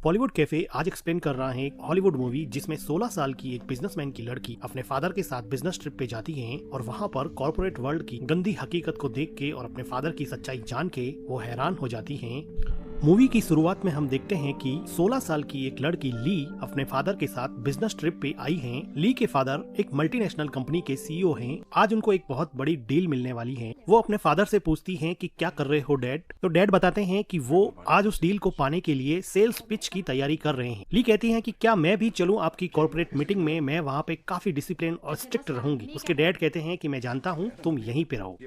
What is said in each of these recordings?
Bollywood cafe आज explain कर रहा है एक हॉलीवुड मूवी जिसमें 16 साल की एक बिजनेसमैन की लड़की अपने फादर के साथ बिजनेस ट्रिप पे जाती है और वहाँ पर कॉर्पोरेट वर्ल्ड की गंदी हकीकत को देख के और अपने फादर की सच्चाई जान के वो हैरान हो जाती हैं। मूवी की शुरुआत में हम देखते हैं कि 16 साल की एक लड़की ली अपने फादर के साथ बिजनेस ट्रिप पे आई हैं। ली के फादर एक मल्टीनेशनल कंपनी के सीईओ हैं। आज उनको एक बहुत बड़ी डील मिलने वाली है। वो अपने फादर से पूछती हैं कि क्या कर रहे हो डैड। तो डैड बताते हैं कि वो आज उस डील को पाने के लिए सेल्स पिच की तैयारी कर रहे हैं। ली कहती है कि क्या मैं भी चलूं आपकी कॉर्पोरेट मीटिंग में, मैं वहाँ पे काफी डिसिप्लिन और स्ट्रिक्ट रहूंगी। उसके डैड कहते हैं कि मैं जानता हूँ, तुम यहीं पे रहो।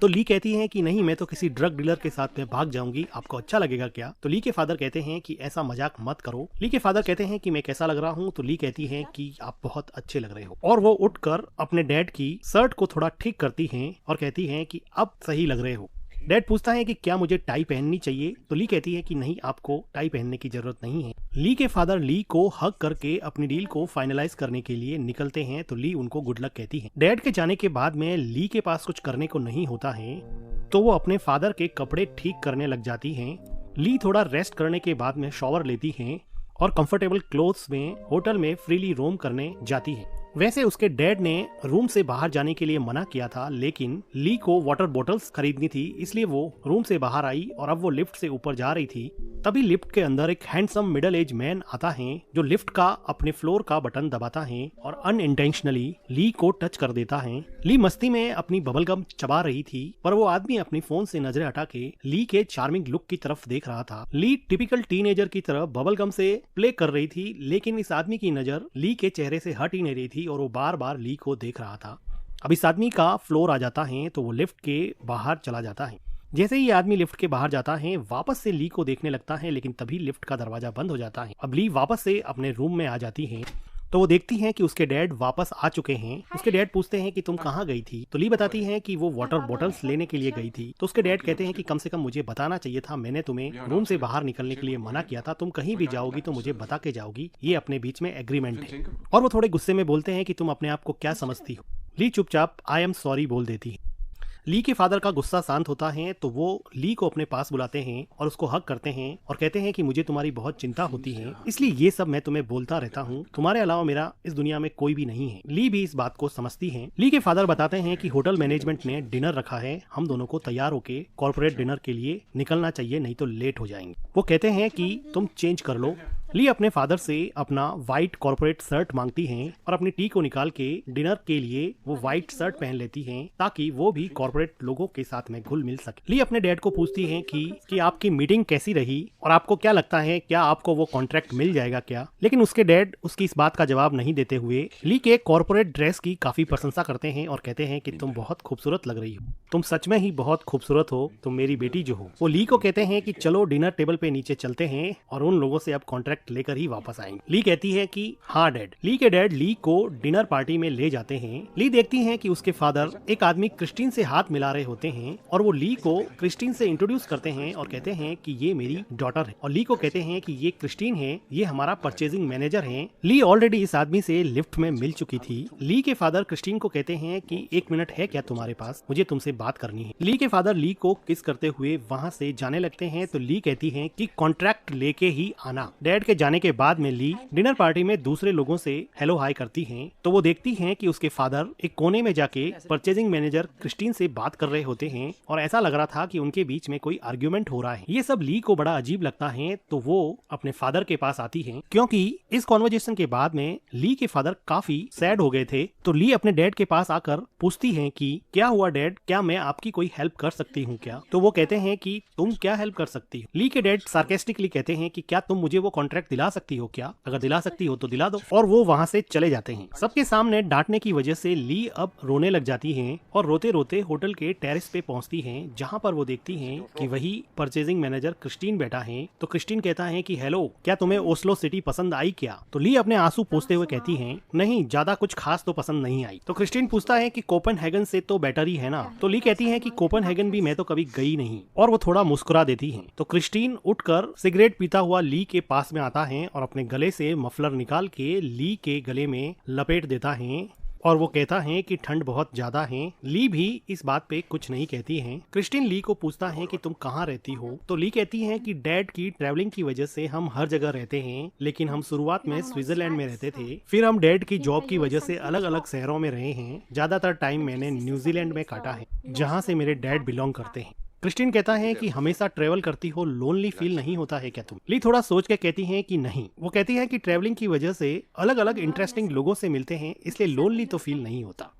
तो ली कहती है कि नहीं, मैं तो किसी ड्रग डीलर के साथ में भाग जाऊंगी, आपको अच्छा लगेगा क्या? तो ली के फादर कहते हैं कि ऐसा मजाक मत करो। ली के फादर कहते हैं कि मैं कैसा लग रहा हूँ? तो ली कहती है कि आप बहुत अच्छे लग रहे हो, और वो उठकर अपने डैड की शर्ट को थोड़ा ठीक करती हैं और कहती हैं कि अब सही लग रहे हो। डैड पूछता है कि क्या मुझे टाई पहननी चाहिए? तो ली कहती है कि नहीं, आपको टाई पहनने की जरूरत नहीं है। ली के फादर ली को हग करके अपनी डील को फाइनलाइज करने के लिए निकलते हैं। तो ली उनको गुड लक कहती है। डैड के जाने के बाद में ली के पास कुछ करने को नहीं होता है, तो वो अपने फादर के कपड़े ठीक करने लग जाती हैं। ली थोड़ा रेस्ट करने के बाद में शॉवर लेती हैं और कंफर्टेबल क्लोथ्स में होटल में फ्रीली रोम करने जाती है। वैसे उसके डैड ने रूम से बाहर जाने के लिए मना किया था, लेकिन ली को वाटर बॉटल्स खरीदनी थी, इसलिए वो रूम से बाहर आई और अब वो लिफ्ट से ऊपर जा रही थी। तभी लिफ्ट के अंदर एक हैंडसम मिडिल एज मैन आता है जो लिफ्ट का अपने फ्लोर का बटन दबाता है और अनइंटेंशनली ली को टच कर देता है। ली मस्ती में अपनी बबल गम चबा रही थी, पर वो आदमी अपनी फोन से नजरें हटा के ली के चार्मिंग लुक की तरफ देख रहा था। ली टिपिकल टीनेजर की तरह बबल गम से प्ले कर रही थी, लेकिन इस आदमी की नजर ली के चेहरे से हट ही नहीं रही थी और वो बार बार ली को देख रहा था। अब इस आदमी का फ्लोर आ जाता है तो वो लिफ्ट के बाहर चला जाता है। जैसे ही ये आदमी लिफ्ट के बाहर जाता है, वापस से ली को देखने लगता है, लेकिन तभी लिफ्ट का दरवाजा बंद हो जाता है। अब ली वापस से अपने रूम में आ जाती है तो वो देखती हैं कि उसके डैड वापस आ चुके हैं। उसके डैड पूछते हैं कि तुम कहाँ गई थी? तो ली बताती हैं कि वो वाटर बॉटल्स लेने के लिए गई थी। तो उसके डैड कहते हैं कि कम से कम मुझे बताना चाहिए था, मैंने तुम्हें रूम से बाहर निकलने के लिए मना किया था, तुम कहीं भी जाओगी तो मुझे बता के जाओगी, ये अपने बीच में एग्रीमेंट है। और वो थोड़े गुस्से में बोलते हैं कि तुम अपने आप को क्या समझती हो? ली चुपचाप आई एम सॉरी बोल देती है। ली के फादर का गुस्सा शांत होता है तो वो ली को अपने पास बुलाते हैं और उसको हग करते हैं और कहते हैं कि मुझे तुम्हारी बहुत चिंता होती है, इसलिए ये सब मैं तुम्हें बोलता रहता हूँ, तुम्हारे अलावा मेरा इस दुनिया में कोई भी नहीं है। ली भी इस बात को समझती है। ली के फादर बताते हैं कि होटल मैनेजमेंट ने डिनर रखा है, हम दोनों को तैयार होके कॉर्पोरेट डिनर के लिए निकलना चाहिए, नहीं तो लेट हो जाएंगे। वो कहते हैं कि तुम चेंज कर लो। ली अपने फादर से अपना व्हाइट कॉर्पोरेट शर्ट मांगती हैं और अपनी टी को निकाल के डिनर के लिए वो व्हाइट शर्ट पहन लेती हैं ताकि वो भी कॉर्पोरेट लोगों के साथ में घुल मिल सके। ली अपने डैड को पूछती हैं कि आपकी मीटिंग कैसी रही और आपको क्या लगता है, क्या आपको वो कॉन्ट्रैक्ट मिल जाएगा क्या? लेकिन उसके डैड उसकी इस बात का जवाब नहीं देते हुए ली के कॉर्पोरेट ड्रेस की काफी प्रशंसा करते हैं और कहते हैं कि तुम बहुत खूबसूरत लग रही हो, तुम सच में ही बहुत खूबसूरत हो, तुम मेरी बेटी जो हो। वो ली को कहते हैं कि चलो डिनर टेबल पे नीचे चलते हैं और उन लोगों से अब कॉन्ट्रैक्ट लेकर ही वापस आएंगे। ली कहती है कि हाँ डैड। ली के डैड ली को डिनर पार्टी में ले जाते हैं। ली देखती है कि उसके फादर एक आदमी क्रिस्टीन से हाथ मिला रहे होते हैं और वो ली को क्रिस्टीन से इंट्रोड्यूस करते हैं और कहते हैं कि ये मेरी डॉटर है, और ली को कहते हैं कि ये क्रिस्टीन है, ये हमारा परचेजिंग मैनेजर है। ली ऑलरेडी इस आदमी से लिफ्ट में मिल चुकी थी। ली के फादर क्रिस्टीन को कहते हैं कि 1 मिनट है क्या तुम्हारे पास, मुझे तुमसे बात करनी है। ली के फादर ली को किस करते हुए वहाँ से जाने लगते हैं तो ली कहती है कि कॉन्ट्रैक्ट लेके ही आना। डैड के जाने के बाद में ली डिनर पार्टी में दूसरे लोगों से हेलो हाय करती हैं तो वो देखती हैं कि उसके फादर एक कोने में जाके परचेजिंग मैनेजर क्रिस्टीन से बात कर रहे होते हैं और ऐसा लग रहा था कि उनके बीच में कोई आर्ग्यूमेंट हो रहा है। ये सब ली को बड़ा अजीब लगता है तो वो अपने फादर के पास आती हैं, क्योंकि इस कॉन्वर्जेशन के बाद में ली के फादर काफी सैड हो गए थे। तो ली अपने डैड के पास आकर पूछती हैं कि क्या हुआ डैड, क्या मैं आपकी कोई हेल्प कर सकती हूँ क्या? तो वो कहते हैं कि तुम क्या हेल्प कर सकती हो? ली के डैड सार्केस्टिकली कहते हैं कि क्या तुम मुझे वो कॉन्ट्रैक्ट दिला सकती हो क्या? अगर दिला सकती हो तो दिला दो, और वो वहाँ से चले जाते हैं। सबके सामने डांटने की वजह से ली अब रोने लग जाती हैं और रोते रोते होटल के टेरेस पे पहुँचती हैं, जहाँ पर वो देखती हैं कि वही परचेजिंग मैनेजर क्रिस्टीन बैठा है। तो क्रिस्टीन कहता है कि हेलो, क्या तुम्हें ओस्लो सिटी पसंद आई क्या? तो ली अपने आंसू पोंछते हुए कहती है नहीं, ज्यादा कुछ खास तो पसंद नहीं आई। तो क्रिस्टीन पूछता है कि कोपेनहेगन से तो बेटर ही है ना? तो ली कहती है कि कोपेनहेगन भी मैं तो कभी गई नहीं, और वो थोड़ा मुस्कुरा देती है। तो क्रिस्टीन उठकर सिगरेट पीता हुआ ली के पास में आता है और अपने गले से मफलर निकाल के ली के गले में लपेट देता है और वो कहता है कि ठंड बहुत ज्यादा है। ली भी इस बात पे कुछ नहीं कहती है। क्रिस्टीन ली को पूछता है कि तुम कहाँ रहती हो, तो ली कहती है कि डैड की ट्रैवलिंग की वजह से हम हर जगह रहते हैं, लेकिन हम शुरुआत में स्विट्जरलैंड में रहते थे, फिर हम डैड की जॉब की वजह से अलग अलग शहरों में रहे हैं। ज्यादातर टाइम मैंने न्यूजीलैंड में काटा है, जहाँ से मेरे डैड बिलोंग करते हैं। क्रिस्टीन कहता है कि हमेशा ट्रेवल करती हो, लोनली फील नहीं होता है क्या तुम? ली थोड़ा सोच के कहती है कि नहीं। वो कहती है कि ट्रेवलिंग की वजह से अलग अलग इंटरेस्टिंग लोगों से मिलते हैं, इसलिए लोनली तो फील नहीं होता।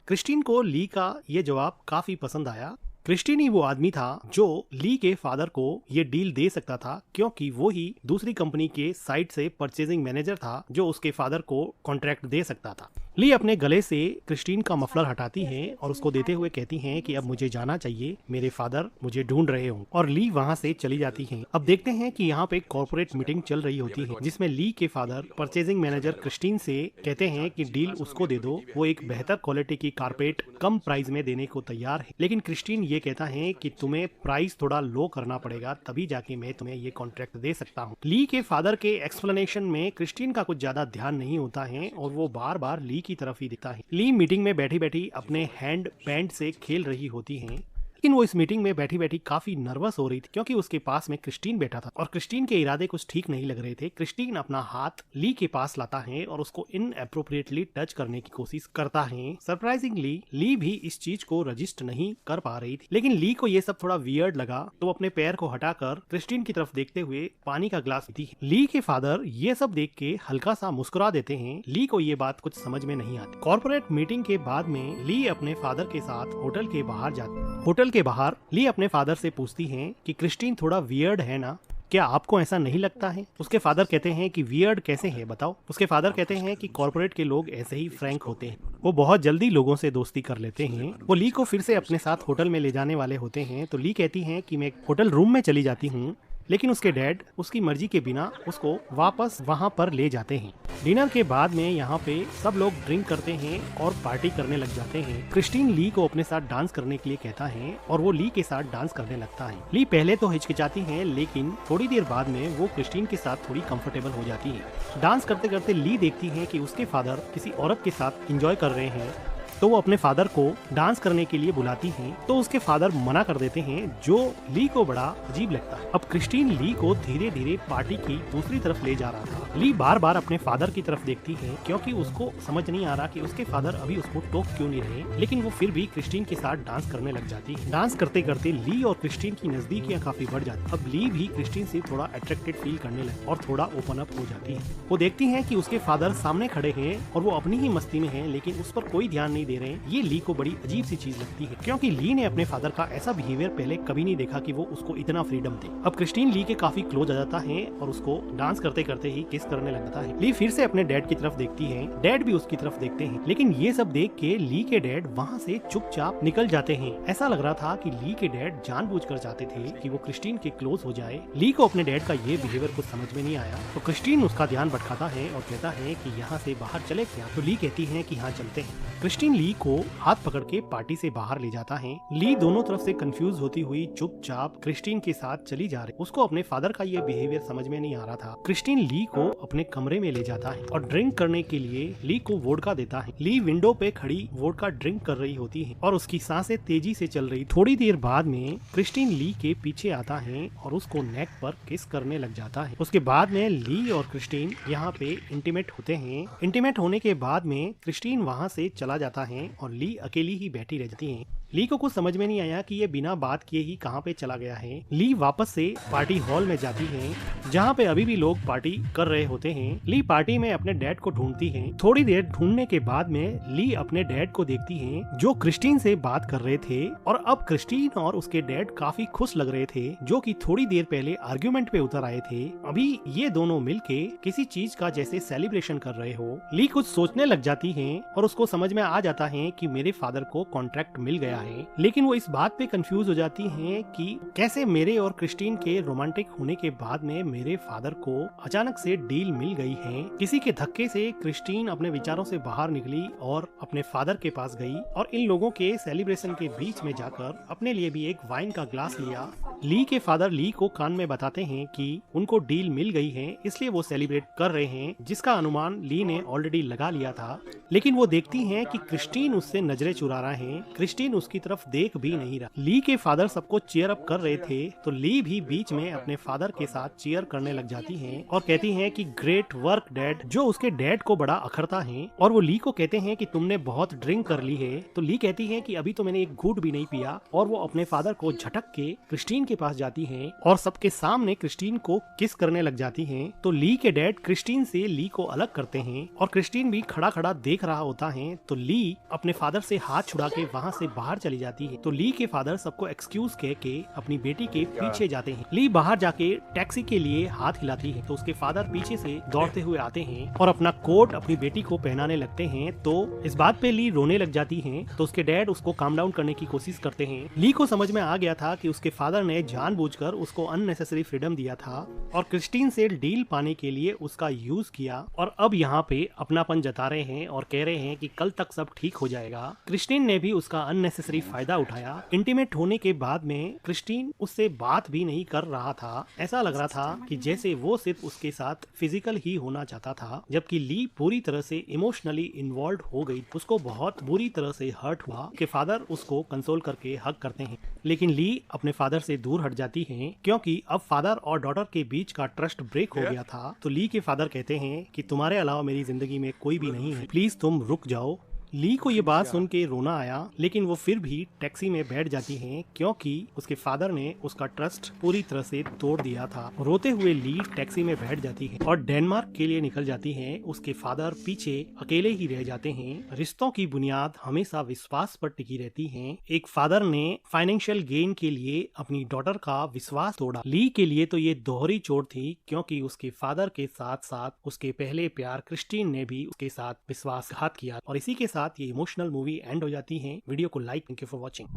क्रिस्टीन को ली का ये जवाब काफी पसंद आया। क्रिस्टीन ही वो आदमी था जो ली के फादर को ये डील दे सकता था, क्योंकि वो ही दूसरी कंपनी के साइड से परचेजिंग मैनेजर था जो उसके फादर को कॉन्ट्रैक्ट दे सकता था। ली अपने गले से क्रिस्टीन का मफलर हटाती है और उसको देते हुए कहती हैं कि अब मुझे जाना चाहिए, मेरे फादर मुझे ढूंढ रहे हों, और ली वहाँ से चली जाती हैं। अब देखते हैं कि यहाँ पे कॉर्पोरेट मीटिंग चल रही होती है, जिसमें ली के फादर परचेजिंग मैनेजर क्रिस्टीन से कहते हैं कि डील उसको दे दो, वो एक बेहतर क्वालिटी की कारपेट कम प्राइस में देने को तैयार है। लेकिन क्रिस्टीन ये कहता है कि तुम्हें प्राइस थोड़ा लो करना पड़ेगा, तभी जाके मैं तुम्हें ये कॉन्ट्रैक्ट दे सकता हूँ। ली के फादर के एक्सप्लेनेशन में क्रिस्टीन का कुछ ज्यादा ध्यान नहीं होता है और वो बार बार ली की तरफ ही दिखता है। ली मीटिंग में बैठी बैठी अपने हैंड बैंड से खेल रही होती हैं, लेकिन वो इस मीटिंग में बैठी बैठी काफी नर्वस हो रही थी, क्योंकि उसके पास में क्रिस्टीन बैठा था और क्रिस्टीन के इरादे कुछ ठीक नहीं लग रहे थे। क्रिस्टीन अपना हाथ ली के पास लाता है और उसको इनएप्रोप्रिएटली टच करने की कोशिश करता है। सरप्राइजिंगली ली भी इस चीज को रजिस्ट नहीं कर पा रही थी, लेकिन ली को ये सब थोड़ा वियर्ड लगा, तो अपने पैर को हटाकर क्रिस्टीन की तरफ देखते हुए पानी का ग्लास पीती है। ली के फादर ये सब देख के हल्का सा मुस्कुरा देते हैं। ली को ये बात कुछ समझ में नहीं आती। कॉर्पोरेट मीटिंग के बाद में ली अपने फादर के साथ होटल के बाहर जाती है। होटल के बाहर ली अपने फादर से पूछती हैं कि क्रिस्टीन थोड़ा वियर्ड है ना, क्या आपको ऐसा नहीं लगता है? उसके फादर कहते हैं कि वियर्ड कैसे है बताओ। उसके फादर कहते हैं कि कॉर्पोरेट के लोग ऐसे ही फ्रैंक होते हैं, वो बहुत जल्दी लोगों से दोस्ती कर लेते हैं। वो ली को फिर से अपने साथ होटल में ले जाने वाले होते हैं, तो ली कहती हैं कि मैं होटल रूम में चली जाती हूँ, लेकिन उसके डैड उसकी मर्जी के बिना उसको वापस वहाँ पर ले जाते हैं। डिनर के बाद में यहाँ पे सब लोग ड्रिंक करते हैं और पार्टी करने लग जाते हैं। क्रिस्टीन ली को अपने साथ डांस करने के लिए कहता है और वो ली के साथ डांस करने लगता है। ली पहले तो हिचकिचाती है, लेकिन थोड़ी देर बाद में वो क्रिस्टीन के साथ थोड़ी कंफर्टेबल हो जाती है। डांस करते करते ली देखती है कि उसके फादर किसी औरत के साथ एंजॉय कर रहे हैं, तो वो अपने फादर को डांस करने के लिए बुलाती हैं, तो उसके फादर मना कर देते हैं, जो ली को बड़ा अजीब लगता है। अब क्रिस्टीन ली को धीरे धीरे पार्टी की दूसरी तरफ ले जा रहा था। ली बार बार अपने फादर की तरफ देखती है, क्योंकि उसको समझ नहीं आ रहा कि उसके फादर अभी उसको टोक क्यों नहीं रहे, लेकिन वो फिर भी क्रिस्टीन के साथ डांस करने लग जाती है। डांस करते करते ली और क्रिस्टीन की नजदीकियां काफी बढ़ जाती। अब ली भी क्रिस्टीन से थोड़ा अट्रैक्टेड फील करने लगी और थोड़ा ओपन अप हो जाती है। वो देखती है कि उसके फादर सामने खड़े हैं और वो अपनी ही मस्ती में है, लेकिन उस पर कोई ध्यान नहीं दे रहे हैं। ये ली को बड़ी अजीब सी चीज लगती है, क्योंकि ली ने अपने फादर का ऐसा बिहेवियर पहले कभी नहीं देखा कि वो उसको इतना फ्रीडम दे। अब क्रिस्टीन ली के काफी क्लोज आ जाता है और उसको डांस करते करते ही किस करने लग जाता है। ली फिर से अपने डैड की तरफ देखती है, डैड भी उसकी तरफ देखते हैं, लेकिन ये सब देख के ली के डैड वहाँ से चुपचाप निकल जाते हैं। ऐसा लग रहा था कि ली के डैड जानबूझकर चाहते थे कि वो क्रिस्टीन के क्लोज हो जाए। ली को अपने डैड का ये बिहेवियर कुछ समझ में नहीं आया, तो क्रिस्टीन उसका ध्यान भटकाता है और कहता है कि यहाँ से बाहर चले क्या, तो ली कहती है कि हाँ चलते हैं। क्रिस्टीन ली को हाथ पकड़ के पार्टी से बाहर ले जाता है। ली दोनों तरफ से कंफ्यूज होती हुई चुपचाप क्रिस्टीन के साथ चली जा रही। उसको अपने फादर का ये बिहेवियर समझ में नहीं आ रहा था। क्रिस्टीन ली को अपने कमरे में ले जाता है और ड्रिंक करने के लिए ली को वोडका देता है। ली विंडो पे खड़ी वोडका ड्रिंक कर रही होती है और उसकी सांसें तेजी से चल रही। थोड़ी देर बाद में क्रिस्टीन ली के पीछे आता है और उसको नेक पर किस करने लग जाता है। उसके बाद में ली और क्रिस्टीन यहाँ पे इंटीमेट होते हैं। इंटीमेट होने के बाद में क्रिस्टीन वहाँ से चला जाता है और ली अकेली ही बैठी रह जाती है। ली को कुछ समझ में नहीं आया कि ये बिना बात किए ही कहाँ पे चला गया है। ली वापस से पार्टी हॉल में जाती है, जहाँ पे अभी भी लोग पार्टी कर रहे होते हैं। ली पार्टी में अपने डैड को ढूंढती है। थोड़ी देर ढूंढने के बाद में ली अपने डैड को देखती है, जो क्रिस्टीन से बात कर रहे थे, और अब क्रिस्टीन और उसके डैड काफी खुश लग रहे थे, जो कि थोड़ी देर पहले आर्ग्यूमेंट पे उतर आए थे। अभी ये दोनों मिलके किसी चीज का जैसे सेलिब्रेशन कर रहे हो। ली कुछ सोचने लग जाती है और उसको समझ में आ जाता है कि मेरे फादर को कॉन्ट्रैक्ट मिल गया गया है, लेकिन वो इस बात पे कंफ्यूज हो जाती हैं कि कैसे मेरे और क्रिस्टीन के रोमांटिक होने के बाद में मेरे फादर को अचानक से डील मिल गई है। किसी के धक्के से क्रिस्टीन अपने विचारों से बाहर निकली और अपने फादर के पास गई और इन लोगों के सेलिब्रेशन के बीच में जाकर अपने लिए भी एक वाइन का ग्लास लिया। ली के फादर ली को कान में बताते हैं कि उनको डील मिल गई है, इसलिए वो सेलिब्रेट कर रहे हैं, जिसका अनुमान ली ने ऑलरेडी लगा लिया था। लेकिन वो देखती हैं कि क्रिस्टीन उससे नजरें चुरा रहा है। क्रिस्टीन उसकी तरफ देख भी नहीं रहा। ली के फादर सबको चीयर अप कर रहे थे तो ली भी बीच में अपने फादर के साथ चीयर करने लग जाती हैं और कहती हैं कि ग्रेट वर्क डैड, जो उसके डैड को बड़ा अखरता है। और वो ली को कहते हैं कि तुमने बहुत ड्रिंक कर ली है। तो ली कहती है कि अभी तो मैंने एक घूंट भी नहीं पिया, और वो अपने फादर को झटक के क्रिस्टीन के पास जाती हैं और सबके सामने क्रिस्टीन को किस करने लग जाती हैं। तो ली के डैड क्रिस्टीन से ली को अलग करते हैं और क्रिस्टीन भी खड़ा खड़ा देख रहा होता है। तो ली अपने फादर से हाथ छुड़ा के वहाँ से बाहर चली जाती है। तो ली के फादर सबको एक्सक्यूज कह के अपनी बेटी के पीछे जाते हैं। ली बाहर जाके टैक्सी के लिए हाथ हिलाती है तो उसके फादर पीछे से दौड़ते हुए आते हैं और अपना कोट अपनी बेटी को पहनाने लगते हैं। तो इस बात पे ली रोने लग जाती है। तो उसके डैड उसको काम डाउन करने की कोशिश करते हैं। ली को समझ में आ गया था कि उसके फादर ने जानबूझकर उसको अननेसेसरी फ्रीडम दिया था और क्रिस्टीन से डील पाने के लिए उसका यूज किया, और अब यहाँ पे अपनापन जता रहे हैं और कह रहे हैं कि कल तक सब ठीक हो जाएगा। क्रिस्टीन ने भी उसका अननेसेसरी फायदा उठाया। इंटीमेट होने के बाद में क्रिस्टीन उससे बात भी नहीं कर रहा था। ऐसा लग रहा था कि जैसे वो सिर्फ उसके साथ फिजिकल ही होना चाहता था, जबकि ली पूरी तरह से इमोशनली इन्वॉल्व हो गई। उसको बहुत बुरी तरह से हर्ट हुआ कि फादर उसको कंसोल करके हग करते हैं, लेकिन ली अपने फादर से दूर हट जाती है क्योंकि अब फादर और डॉटर के बीच का ट्रस्ट ब्रेक हो गया था। तो ली के फादर कहते हैं कि तुम्हारे अलावा मेरी जिंदगी में कोई भी नहीं है, प्लीज तुम रुक जाओ। ली को ये बात सुन के रोना आया, लेकिन वो फिर भी टैक्सी में बैठ जाती हैं क्योंकि उसके फादर ने उसका ट्रस्ट पूरी तरह से तोड़ दिया था। रोते हुए ली टैक्सी में बैठ जाती है और डेनमार्क के लिए निकल जाती हैं। उसके फादर पीछे अकेले ही रह जाते हैं। रिश्तों की बुनियाद हमेशा विश्वास पर टिकी रहती है। एक फादर ने फाइनेंशियल गेन के लिए अपनी डॉटर का विश्वास तोड़ा। ली के लिए तो ये दोहरी चोट थी क्योंकि उसके फादर के साथ साथ उसके पहले प्यार क्रिस्टीन ने भी उसके साथ विश्वासघात किया। और इसी के साथ ये इमोशनल मूवी एंड हो जाती है। वीडियो को like, thank you for watching.